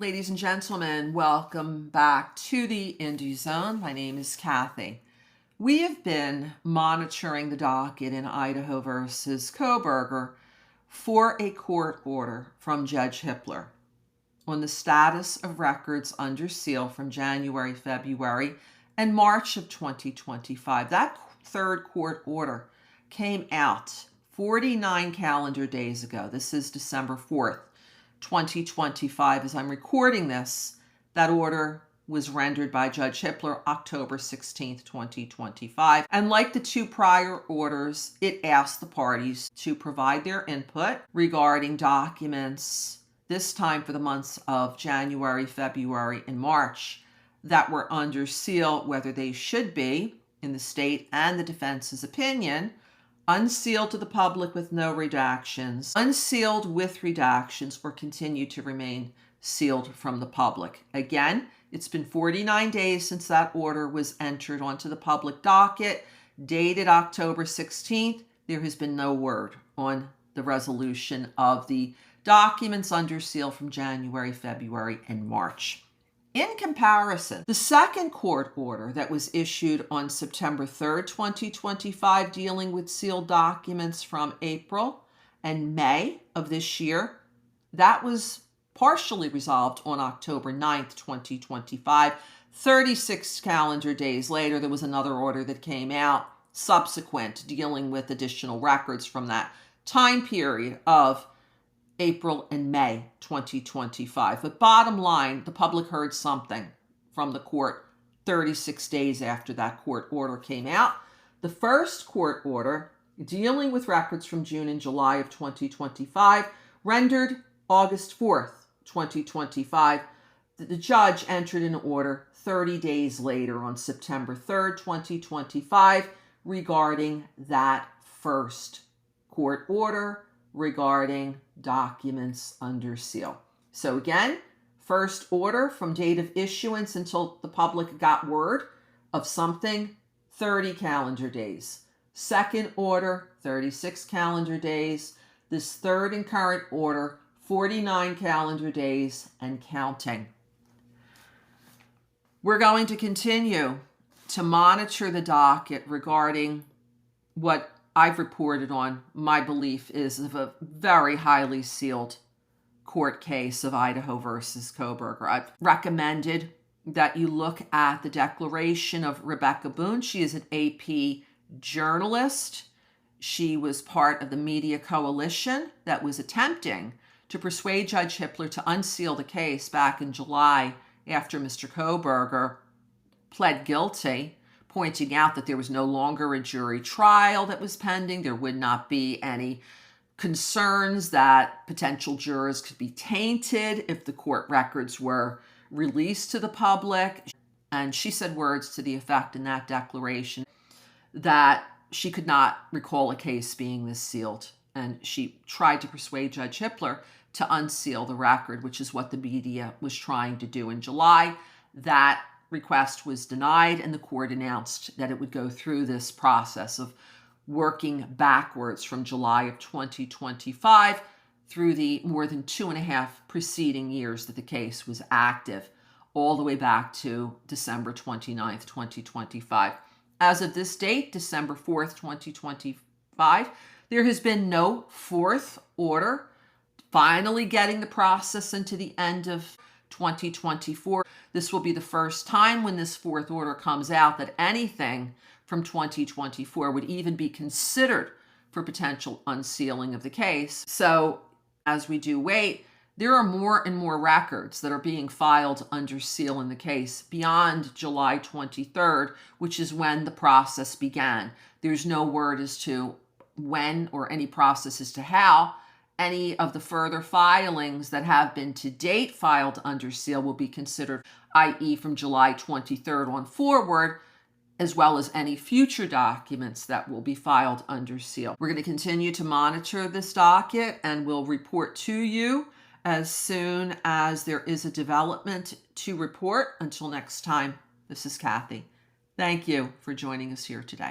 Ladies and gentlemen, welcome back to the Indie Zone. My name is Kathy. We have been monitoring the docket in Idaho versus Koihberger for a court order from Judge Hippler on the status of records under seal from January, February, and March of 2025. That third court order came out 49 calendar days ago. This is December 4th. 2025. As I'm recording this, that order was rendered by Judge Hippler October 16th, 2025. And like the two prior orders, it asked the parties to provide their input regarding documents, this time for the months of January, February, and March, that were under seal, whether they should be, in the state and the defense's opinion, unsealed to the public with no redactions, unsealed with redactions, or continue to remain sealed from the public. Again, it's been 49 days since that order was entered onto the public docket, dated October 16th. There has been no word on the resolution of the documents under seal from January, February, and March. In comparison, the second court order that was issued on September 3rd, 2025, dealing with sealed documents from April and May of this year, that was partially resolved on October 9th, 2025. 36 calendar days later, there was another order that came out subsequent dealing with additional records from that time period of April and May 2025. But bottom line, the public heard something from the court 36 days after that court order came out. The first court order dealing with records from June and July of 2025, rendered August 4th, 2025. The judge entered an order 30 days later on September 3rd, 2025, regarding that first court order regarding documents under seal. So again, first order from date of issuance until the public got word of something, 30 calendar days. Second order, 36 calendar days. This third and current order, 49 calendar days and counting. We're going to continue to monitor the docket regarding what I've reported on. My belief is of a very highly sealed court case of Idaho versus Koihberger. I've recommended that you look at the declaration of Rebecca Boone. She is an AP journalist. She was part of the media coalition that was attempting to persuade Judge Hippler to unseal the case back in July after Mr. Koihberger pled guilty, pointing out that there was no longer a jury trial that was pending. There would not be any concerns that potential jurors could be tainted if the court records were released to the public. And she said words to the effect in that declaration that she could not recall a case being this sealed. And she tried to persuade Judge Hippler to unseal the record, which is what the media was trying to do in July. That request was denied, and the court announced that it would go through this process of working backwards from July of 2025 through the more than 2.5 preceding years that the case was active, all the way back to December 29th, 2025. As of this date, December 4th, 2025, there has been no fourth order, finally getting the process into the end of 2024. This will be the first time when this fourth order comes out that anything from 2024 would even be considered for potential unsealing of the case. So as we do wait, there are more and more records that are being filed under seal in the case beyond July 23rd, which is when the process began. There's no word as to when or any process as to how any of the further filings that have been to date filed under seal will be considered, i.e. from July 23rd on forward, as well as any future documents that will be filed under seal. We're going to continue to monitor this docket, and we'll report to you as soon as there is a development to report. Until next time, this is Kathy. Thank you for joining us here today.